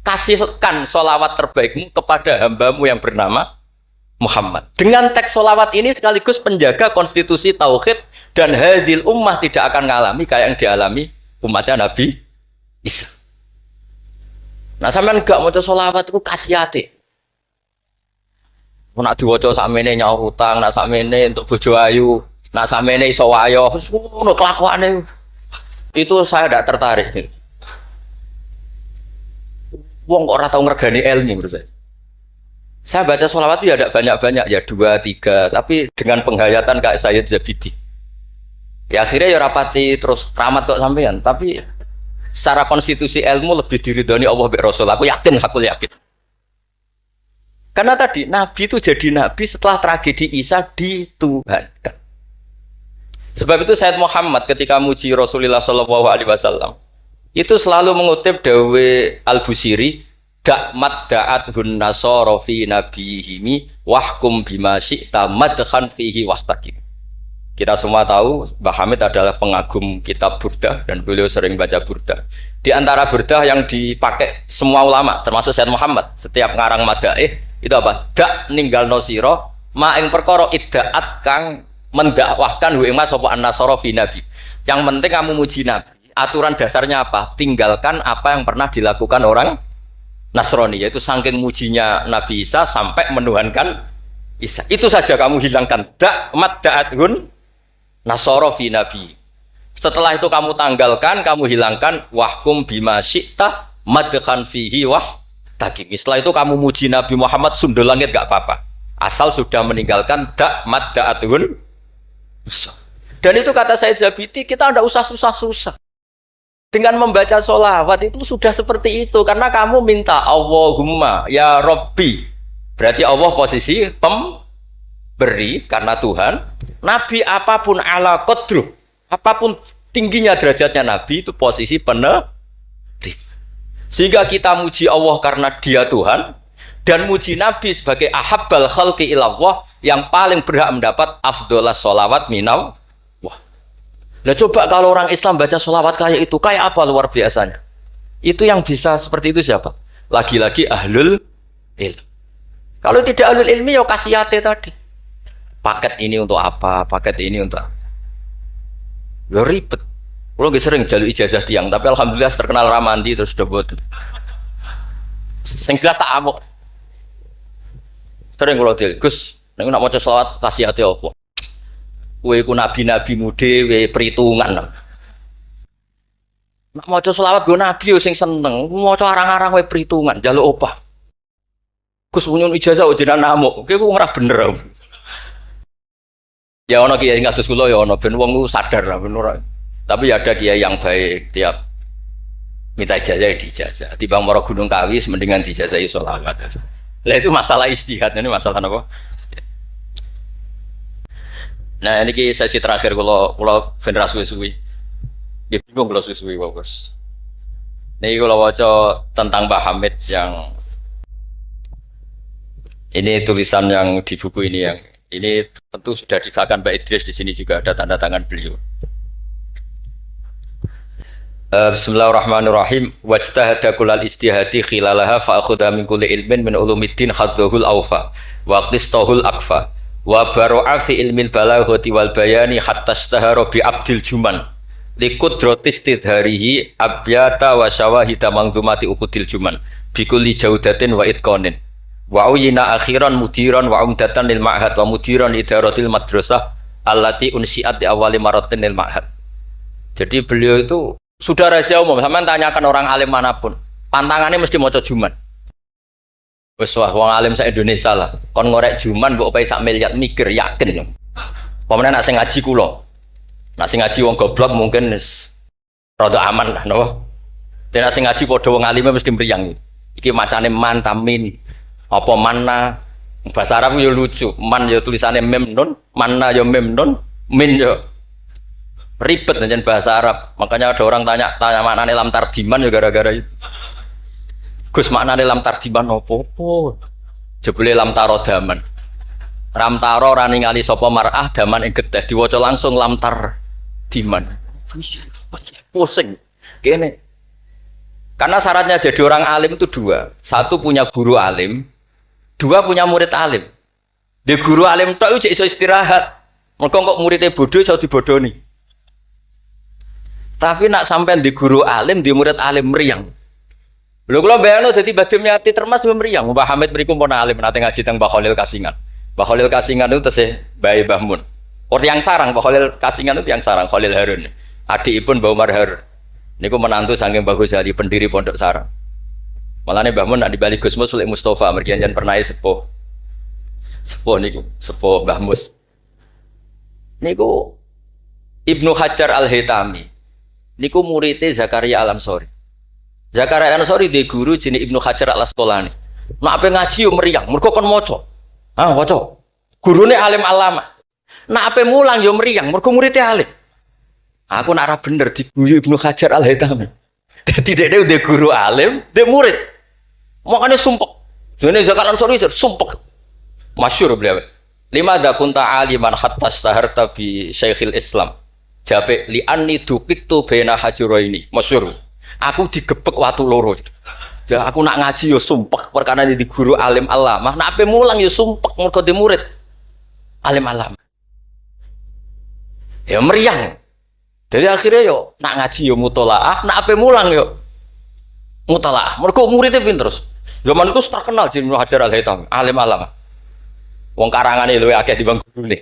kasihkan sholawat terbaikmu kepada hambamu yang bernama Muhammad. Dengan teks sholawat ini sekaligus penjaga konstitusi tauhid dan hadil ummah tidak akan mengalami kayak yang dialami umatnya Nabi Isa. Nah sampean gak maca sholawat itu kasihati. Nak diwaca sakmene nyaur utang, nak sakmene untuk bojo ayu, nak sakmene iso wayo, ngono kelakuane. Itu saya tidak tertarik. Wong kok ora tau ngregani ilmu menurut saya. Saya baca sholawat itu ya tidak banyak-banyak, ya 2, 3, tapi dengan penghayatan kayak Sayyid Zabidi. Ya akhirnya ya rapati terus keramat kok sampean, tapi secara konstitusi ilmu lebih diridhoni Allah bi Rasul. Aku yakin. Karena tadi Nabi itu jadi Nabi setelah tragedi Isa dituhankan. Sebab itu Sayyid Muhammad ketika muji Rasulullah Shallallahu Alaihi Wasallam itu selalu mengutip dawe Al-Busiri, dakmat da'at hun nasara fi nabihimi wahkum bima syi'ta madkhan fihi wastaqim. Kita semua tahu Mbah Hamid adalah pengagum kitab Burdah dan beliau sering baca Burdah. Di antara Burdah yang dipakai semua ulama termasuk Sayyid Muhammad setiap ngarang madaih itu apa? Dak ninggal nosiro ma ing perkara iddaat kang mendakwahkan hu ing mas sapa an-nasara fi nabi. Yang penting kamu muji Nabi. Aturan dasarnya apa? Tinggalkan apa yang pernah dilakukan orang Nasrani, yaitu saking mujinya Nabi Isa sampai menuhankan Isa. Itu saja kamu hilangkan. Dak mat da'athun nasara fi nabi. Setelah itu kamu tanggalkan, kamu hilangkan wahkum bima syi'ta madkhan fihi takim. Setelah itu kamu muji Nabi Muhammad sundul langit gak apa-apa. Asal sudah meninggalkan dak mad da'athun. Dan itu kata Sayyid Zabidi, kita tidak usah susah-susah. Dengan membaca sholawat itu sudah seperti itu. Karena kamu minta Allahumma ya Rabbi. Berarti Allah posisi pemberi karena Tuhan. Nabi apapun ala qadru, apapun tingginya derajatnya Nabi itu posisi penerima. Sehingga kita muji Allah karena dia Tuhan dan muji Nabi sebagai ahabbal khalqi ilallah yang paling berhak mendapat afdholas sholawat minal. Wah, nah coba kalau orang Islam baca sholawat kayak itu, kayak apa luar biasanya? Itu yang bisa seperti itu siapa? Lagi-lagi ahlul ilm. Kalau tidak ahlul ilmi ya kasiyate tadi. Paket ini untuk apa? Paket ini untuk apa? Ya ribet. Kalau nggak sering jalur ijazah tiang, tapi alhamdulillah terkenal ramandi terus udah buat. Sing jelas tak amuk. Sering kalau dia, Gus, nek nak maca selawat kasih hati apa? Kowe iku nabi-nabimu dhewe perhitungan. Nak maca selawat go nabi yo sing seneng, maca arang-arang kowe perhitungan, njaluk opah. Gus punya ijazah jenengan namuk, kowe ku ora bener. Ya ono kiai ngatus kula ya ono ben wong ku sadar lah ben ora. Tapi ada kiai yang baik, tiap minta ijazah ya dijazah. Timbang mara Gunung Kawi mendingan dijazahi sholawat. Lah itu masalah istihad, ini masalah apa? Nah ini sesi terakhir kalau vendra suwi-suwi. Dia bingung kalau suwi-suwi bagus. Ini kalau baca tentang Mbah Hamid yang ini tulisan yang di buku ini yang ini tentu sudah disahkan Mbak Idris, di sini juga ada tanda tangan beliau. Bismillahirrahmanirrahim. Wajtahada kullal istihadi khilalaha fa akhudha min kulli ilmin min ulumiddin khadzuhul awfa wa qistahul akfa wa baro'a fi ilmil balaghati wal bayani hatta istahara bi abdil juman liqudratis tidharihi abyata wa syawahida mangzumati ukudil juman bi kulli jaudatin wa itqanin wa uyina akhiran mudiran wa umdatan lil ma'had wa mudiran idaratil madrasah allati unsiat di awali maratin lil ma'had. Jadi beliau itu sudah rahasia umum, sampean tanyakan orang alim manapun, pantangannya mesti maca juman. Wes wah wong alim sak Indonesia lah, kon ngorek juman mbok opae sak miliar mikir yakin. Pemene nak sing ngaji kula. Nak sing ngaji wong goblok mungkin wis rada aman lah napa. Dene nak sing ngaji padha wong alime mesti mriyang. Iki macane man tamin apa manna. Bahasa Arab yo lucu, man yo tulisannya mem nun, manna yo mem nun, min yo ribet dengan bahasa Arab. Makanya ada orang tanya maknane lam tardiman ya gara-gara itu. Gus maknane lam tardiman opo? Jebule lam tarodaman. Ram taro ora ningali sapa mar'ah daman ing getih diwaca langsung lam tardiman. Pusing. Kene. Karena syaratnya jadi orang alim itu dua. Satu punya guru alim, dua punya murid alim. Di guru alim tok iso istirahat. Mergo kok muridnya bodoh iso dibodoni. Tapi nak sampai di guru alim, di murid alim meriang. Lho kula bayangno dadi badhe nyati termas meriang. Mbah Hamid mriku pun alim nate ngaji teng Mbah Khalil Kasingan. Mbah Khalil Kasingan itu tesih Bae Mbah Mun. Orang yang sarang Mbah Khalil Kasingan itu yang sarang Khalil Harun. Adikipun Mbah Umar Harun. Niku menantu saking Mbah Ghazali pendiri Pondok Sarang. Malane Mbah Mun nak dibali Gus Mus Sulik Mustofa mergi jan pernah sepuh. Sepuh niku, sepuh Mbah Mus. Niku Ibnu Hajar Al-Haytami. Niku muridnya Zakaria Al-Ansori. Zakaria Al-Ansori di guru jenis Ibnu Hajar Al-Asqalani. Nak ape ngaji yo meriang, mergo kon maca. Ah, maca. Gurune alim alama. Nak ape mulang yo meriang, mergo muridnya alim. Aku nak ora bener diguyu Ibnu Hajar Al-Haytami. Dadi dhekne udah guru alim, dhe murid. Makane sumpek. Dene Zakaria Al-Ansori sumpek. Masyhur beliau. Lima da kunta aliman hatta staharta bi Syekhil Islam. Jape li anni dukiktu bena hajuraini masyhur. Aku digebek watu loro. Ya aku nak ngaji yo sumpek perkara di guru alim alamah. Nak ape mulang yo sumpek mergo di murid alim alamah. Ya meriang. Jadi akhirnya yo nak ngaji yo mutolaah, nak ape mulang yo mutolaah. Mergo muridnya pinter terus. Zaman itu terkenal Ibnu Hajar Al-Haytami, alim alamah. Wong karangane luwih akeh dibanding gurune.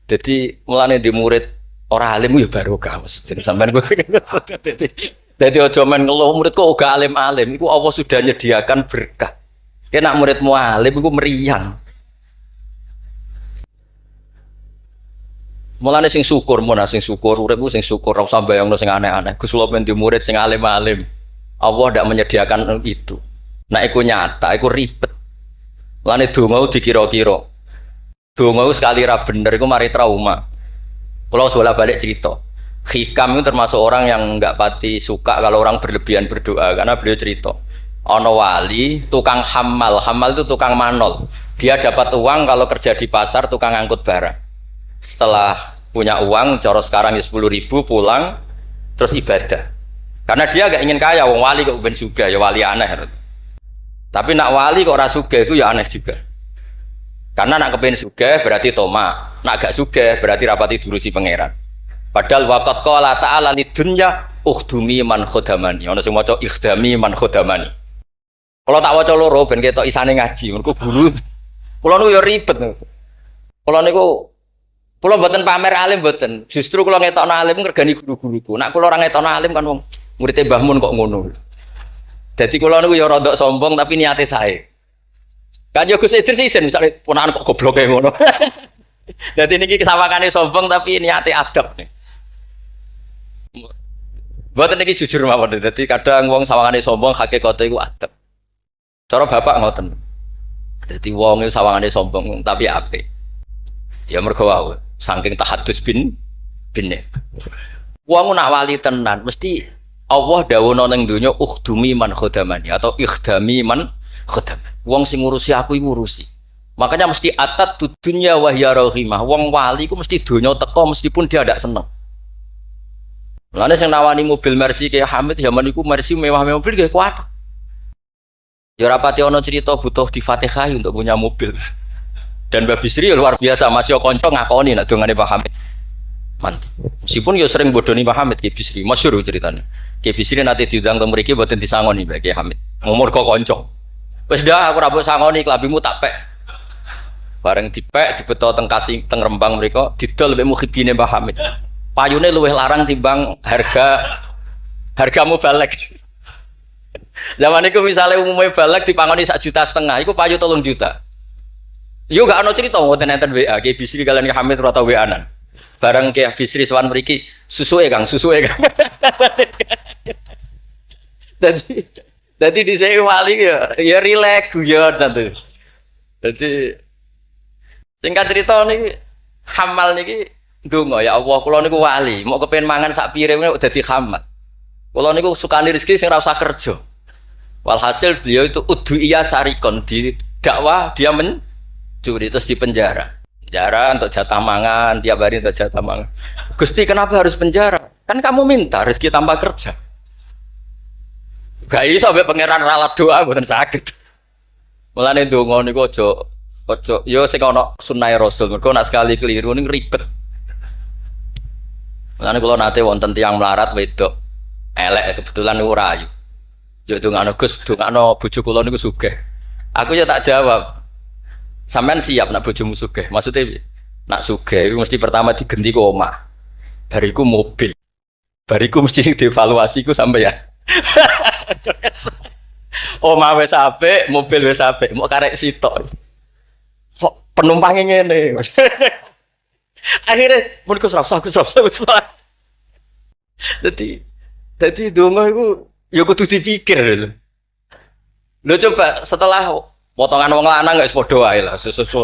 Jadi mulane di murid orang alim ya barokah maksudnya sampean gue. Jadi aja men ngeluh murid kok gak alim-alim, iku Allah sudah nyediakan berkah. Kena muridmu alim iku meriang. Mulane sing syukur sing syukur uripku sing syukur ora usah bayangno sing aneh-aneh. Gus kula men di murid sing alim-alim. Allah ndak menyediakan itu. Nah iku nyata, iku ribet. Mulane donga dikira-kira. Donga sekali ra bener iku mari trauma. Kalau soal balik cerita, Hikam itu termasuk orang yang nggak pati suka kalau orang berlebihan berdoa karena beliau cerita Ono wali, tukang hamal. Hamal itu tukang manol. Dia dapat uang kalau kerja di pasar, tukang angkut barang. Setelah punya uang, coro sekarang ya 10.000 pulang, terus ibadah. Karena dia gak ingin kaya, wong wali kok ben juga, ya wali aneh. Tapi nak wali kok ora sugih itu ya aneh juga. Karena nak kepen sugih berarti toma, nak gak sugih berarti rapati durusi pangeran. Padahal waqat qala ta'ala lidunya ukhdumi man khodamani. Ono sing maca ikhdami man khodamani. Kalau tak waca loro ben ketok isane ngaji, mergo guru. Kula niku ya ribet. Kula niku mboten pamer alim mboten. Justru kula ngetokno alim ngergani guru-guruku. Nak kula ora ngetokno alim kan wong murid Mbah Mun kok ngono. Dadi kula niku ya rada sombong tapi niate sae. Kan yo Gus Idris isin misale ponakan kok goblok kaya ngono. Dadi niki kesawakane sombong tapi niate adab nih. Mboten niki jujur mawon. Dadi kadang wong sawangane sombong hakikate iku adab. Cara bapak ngoten. Dadi wong iku sawangane sombong tapi apik. Ya mergo wae saking tahadus bin. Wong nak wali tenan mesti Allah dawuhna ning donya ukhdumi man khodamani atau ikhdami man khodam. Wong sing ngurusi aku iku ngurusi. Makanya mesti atat dunya wa hiya rahimah. Wong wali iku mesti donya teko meskipun dia ndak seneng. Lane sing nawani mobil Mercy kayak Hamid zaman iku Mercy mewah-mewah mobil nggih kuat. Ya rapati ono cerita butuh di Fatihah untuk punya mobil. Dan Mbak Bisri luar biasa masih konco ngakoni nak dongane Pak Hamid. Mantap. Meskipun ya sering bodoni Pak Hamid Ki Bisri, masyhur ceritanya. Ki Bisri nanti diundang teng mriki mboten disangoni Mbak Ki Hamid. Umur kok konco. Wis dah aku ra mbok sangoni klambimu tak pek. Bareng dipek dibeto teng Kasih teng Rembang mriko didol mbek mukhibine Pak Hamid. Payune luwih larang timbang harga mubalek. Zaman itu misalnya umumnya balek dipangoni 1,5 juta, itu payu 3 juta. Yo gak ono cerita ngoten enten WA, Ki Bisri kalian Ki Hamid ora tau WA-an. Bareng Ki Bisri sowan mriki, susuke Kang. Dadi dhisik wali ya rileks guyon santu. Dadi singkat cerita niki hamal niki ndonga ya Allah kula niku wali, mau kepengin mangan sak piring dadi hamal. Kula niku sukani rezeki sing ora usah kerja. Walhasil beliau itu udhu'iyah sarikon di dakwah dia mencuri terus di penjara untuk jatah mangan tiap hari untuk jatah mangan. Gusti kenapa harus penjara? Kan kamu minta rezeki tanpa kerja. Gak iso sampai pangeran ralat doa mboten sakit. Mulane ndonga niku aja yo sing ana sunah Rasul mergo nek sekali keliru ning ribet. Mulane kula nate wonten tiyang melarat wedok elek kebetulan niku rayu. Yo dongano Gus, dongano bojo kula niku sugih. Aku ya tak jawab. Sampean siap nak bojomu sugih? Maksudnya nak sugih mesti pertama digenti ku omah. Bariku mobil. Bariku mesti dievaluasi ku sampean. Omah wis apik, mobil wis apik, mau karek sitok. Kok penumpangnya ngene. Akhirnya mun Gus Rafsah. Dadi donga iku ya kudu dipikir lho. Lho coba setelah potongan wong lanang gak padha wae lah susu.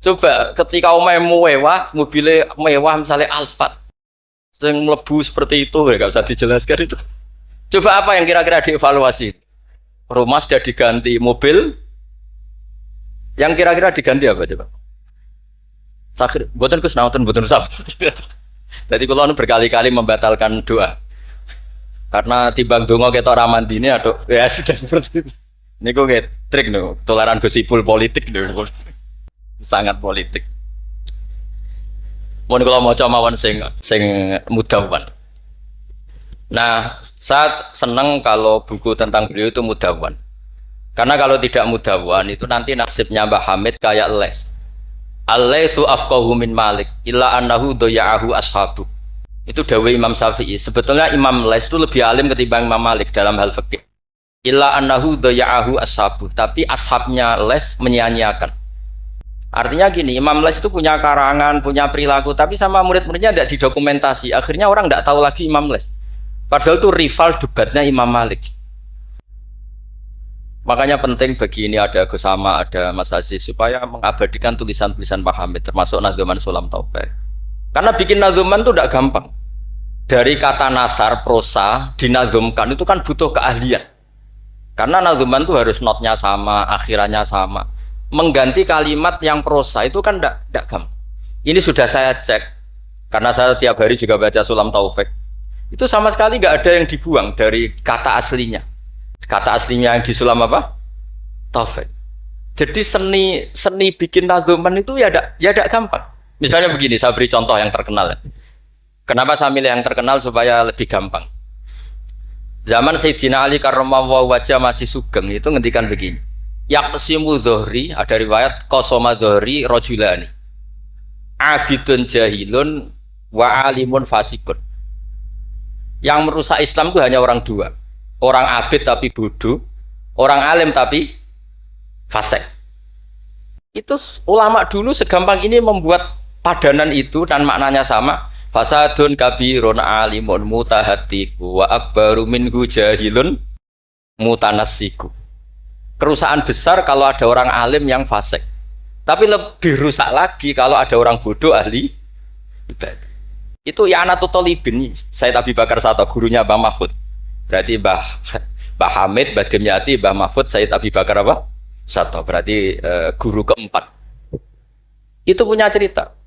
Coba ketika omahmu mewah, mobilnya mewah misalnya Alphard. Sing mlebu seperti itu enggak usah dijelaskan itu. Coba apa yang kira-kira dievaluasi? Rumah sudah diganti, mobil yang kira-kira diganti apa coba? Sakit, mboten Gus nauten mboten usah. Jadi kula berkali-kali membatalkan doa. Karena timbang donga ketok ramandine aduh ya sudah seperti itu. Niku nggih trik no, tularan gosipul politik lho. Sangat politik. Mun kula maca mawon sing mudawwan. Nah, saya senang kalau buku tentang beliau itu mudawwan. Karena kalau tidak mudawwan itu nanti nasibnya Mbah Hamid kayak les. Al-laisu afqahu min Malik illa annahu daya'ahu ashabu. Itu dawai Imam Syafi'i. Sebetulnya Imam Les itu lebih alim ketimbang Imam Malik dalam hal fikih. Illa annahu daya'ahu ashabu. Tapi ashabnya Les menyia-nyiakan. Artinya gini, Imam Les itu punya karangan, punya perilaku, tapi sama murid-muridnya tidak didokumentasi. Akhirnya orang tidak tahu lagi Imam Les. Padahal itu rival debatnya Imam Malik. Makanya penting bagi ini ada Gus Sama, ada Mas Aziz supaya mengabadikan tulisan-tulisan Pak Hamid termasuk Nadzuman Sulam Taufik. Karena bikin nadzuman itu tidak gampang. Dari kata nasar, prosa, dinazumkan itu kan butuh keahlian. Karena nadzuman itu harus notnya sama, akhirannya sama. Mengganti kalimat yang prosa itu kan tidak gampang. Ini sudah saya cek karena saya tiap hari juga baca Sulam Taufik. Itu sama sekali nggak ada yang dibuang dari kata aslinya. Kata aslinya yang di Sulam apa? Taufik. Jadi seni bikin nadzuman itu ya tidak gampang. Misalnya begini, saya beri contoh yang terkenal. Kenapa saya milih yang terkenal supaya lebih gampang? Zaman Sayyidina Ali karramallahu wajah masih sugeng itu ngendikan begini. Yaqsimu dhuhri, ada riwayat qasama dhuhri rajulani. Abidun jahilun wa alimun fasikun. Yang merusak Islam itu hanya orang dua. Orang abid tapi bodoh, orang alim tapi fasik. Itu ulama dulu segampang ini membuat padanan itu dan maknanya sama. Fasadun kabirun alimun mutahatiku wa akbaru minhu jahilun mutanassiku. Kerusakan besar kalau ada orang alim yang fasik. Tapi lebih rusak lagi kalau ada orang bodoh ahli ibadah. Itu I'anatul Thalibin, Said Abi Bakar Sato, gurunya Mbah Mahfud. Berarti Mbah Hamid, Mbah Dimyati, Mbah Mahfud, Said Abi Bakar apa? Sato. Berarti guru keempat. Itu punya cerita.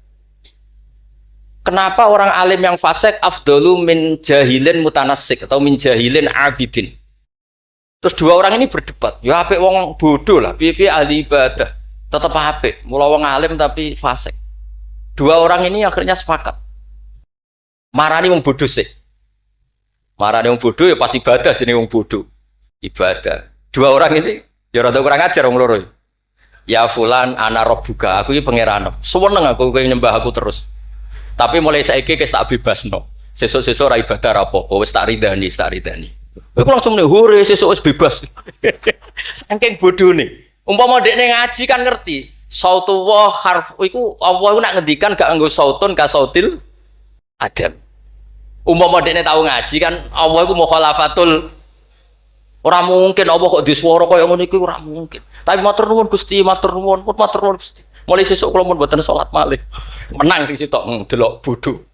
Kenapa orang alim yang fasik afdalu min jahilin mutanassik atau min jahilin abidin? Terus dua orang ini berdebat. Ya apik wong bodoh lah, piye ahli ibadah. Tetap apik, mula wong alim tapi fasik. Dua orang ini akhirnya sepakat. Marani wong bodoh sih. Marani wong bodoh ya pasti ibadah jenenge wong bodoh. Ibadah. Dua orang ini ya rada kurang ajar wong loro. Ya fulan ana rabbuka, aku iki pangeran. Seneng aku kowe nyembah aku terus. Tapi mulai saiki wis tak bebasno. Sesuk-sesuk ora ibadah apa-apa, wis tak ridani. Aku langsung nih, hore sesuk wis bebas. Saking bodone. Umpama dekne ngaji kan ngerti. Sautullah harf iku Allah iku nak ngendikan gak nganggo sautun ka sautil adam. Umpama dekne tau ngaji kan Allah iku mukhalafatul. Ora mungkin Allah kok diswara kaya ngono iku ora mungkin. Tapi matur nuwun Gusti, matur nuwun Gusti. Mulai sesuk kula mun mboten salat malih. Menang sing sitok delok bodoh.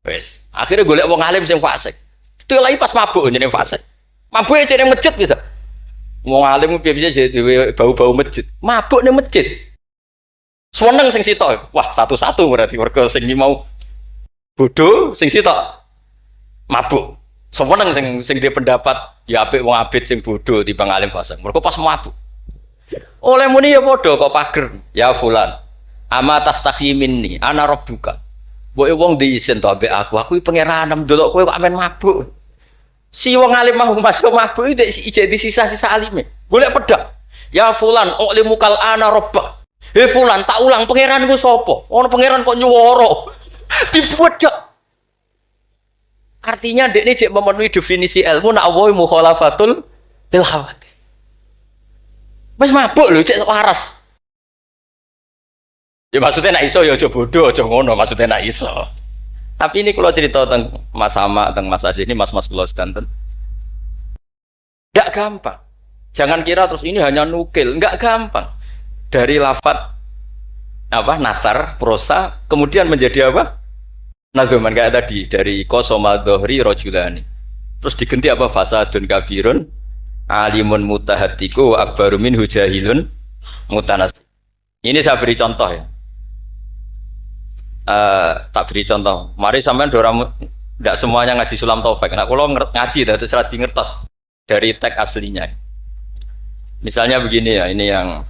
Wes, akhirnya golek wong alim sing fasik. Itu lagi pas mabuk jenenge fasik. Mabuke jenenge masjid bisa. Wong alim piye bisa dhewe bau-bau masjid. Mabuk ning masjid. Seneng sing sitok. Wah, satu-satu berarti mergo sing mau bodoh, sing sitok mabuk. Seneng sing dia pendapat ya apik wong abid sing bodoh timbang alim fasik. Mergo pas mabuk. Oleh muni ya padha kok pager. Ya fulan. Ama tastaqi minni ana rabbuka. Mbok wong diisin to ambek aku pangeran ndelok kowe kok amen mabuk. Si wong alim mau masuk mabuk iki jadi sisa-sisa alime. Golek pedang. Ya fulan ulimu kal ana rabbak. He fulan tak ulang pangeranku sapa? Ono pangeran kok nyuwara. Dibedhek. Artinya dekne cek memenuhi definisi ilmu nak wa mukhalafatul bil khawatir. Wis mabuk lho cek waras. Ya maksudnya nak iso ya aja bodoh, aja ngono maksudnya nak iso. Tapi ini kalau cerita tentang Mas Sama, tentang Mas Aziz ini mas-mas kula sedanten. Enggak gampang. Jangan kira terus ini hanya nukil, enggak gampang. Dari lafadz apa nathar, prosa, kemudian menjadi apa? Nadzuman kayak tadi dari qasama dhuhri rajulani. Terus diganti apa? Fasadun kabirun alimun mutahatiku akbaru minhu jahilun mutanas. Ini saya beri contoh ya. Tak beri contoh. Mari sampean dorang tidak semuanya ngaji Sulam Taufik. Nah, kalau ngaji terus radi ngertos dari teks aslinya. Misalnya begini ya, ini yang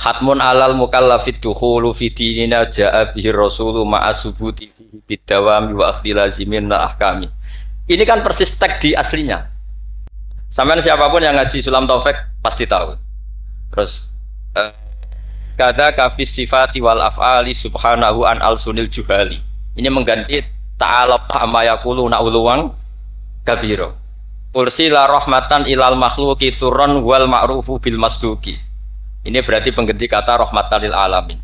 hatmun alal mukallafid dukhulu fi dinina ja'a bihi rasulu ma'asubuti fi bidawami wa akhdhi lazimin la ahkami. Ini kan persis teks di aslinya. Sampean siapapun yang ngaji Sulam Taufik pasti tahu. Terus kada kafis sifati wal af'ali subhanahu an al-sunil juhali. Ini mengganti ta'ala amma yaqulu na'uluwang kabiro. Ursila rahmatan ilal makhluqi turran wal ma'rufu bil masduki. Ini berarti pengganti kata rahmatan lil alamin.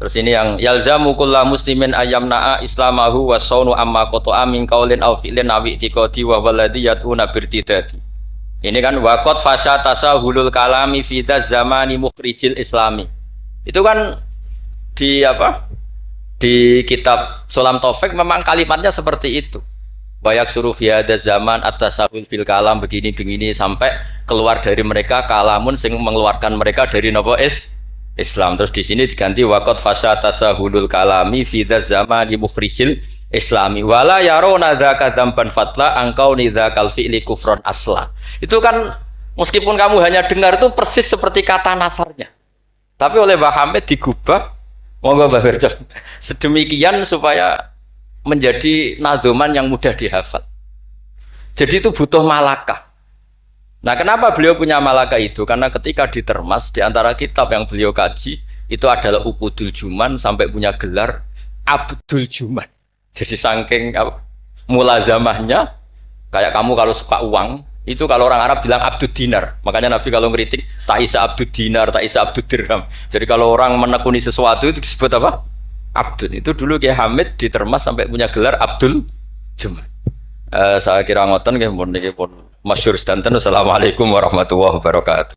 Terus ini yang yalzamu kullu muslimin ayyamna'a islamahu wa saunu amma qata'a min qaulin aw fi'lin aw i'tiqadi wa walladhi yatuna birtidati. Ini kan waqad fasya tasahulul kalami fi zamani mukhrijil islami. Itu kan di apa? Di kitab Sulam Taufik memang kalimatnya seperti itu. Wayak suruh fi hadza zaman at-tasahul fil kalam begini sampai keluar dari mereka kalamun sing mengeluarkan mereka dari nopo Islam. Terus di sini diganti waqad fasa tasahulul kalami fi dzal zaman mukhrijil islami wala yarona dzaka dzamban fatla angkau nidzakal fi'li kufron asla. Itu kan meskipun kamu hanya dengar itu persis seperti kata nasarnya. Tapi oleh Mbah Hamid digubah, monggo Mbah Firdaus, sedemikian supaya menjadi nadoman yang mudah dihafal. Jadi itu butuh malakah. Nah, kenapa beliau punya malakah itu? Karena ketika ditermas di antara kitab yang beliau kaji itu adalah Uqudul Juman sampai punya gelar Abdul Juman. Jadi saking mulazamahnya kayak kamu kalau suka uang itu kalau orang Arab bilang Abdud Dinar. Makanya Nabi kalau ngeritik tak isa Abdud Dinar, tak isa Abdud Dirham. Jadi kalau orang menekuni sesuatu itu disebut apa? Abdul. Itu dulu Kiai Hamid ditermas sampai punya gelar Abdul Juman. Saya kira ngoten nggih pun masyhur sedanten. Assalamualaikum warahmatullahi wabarakatuh.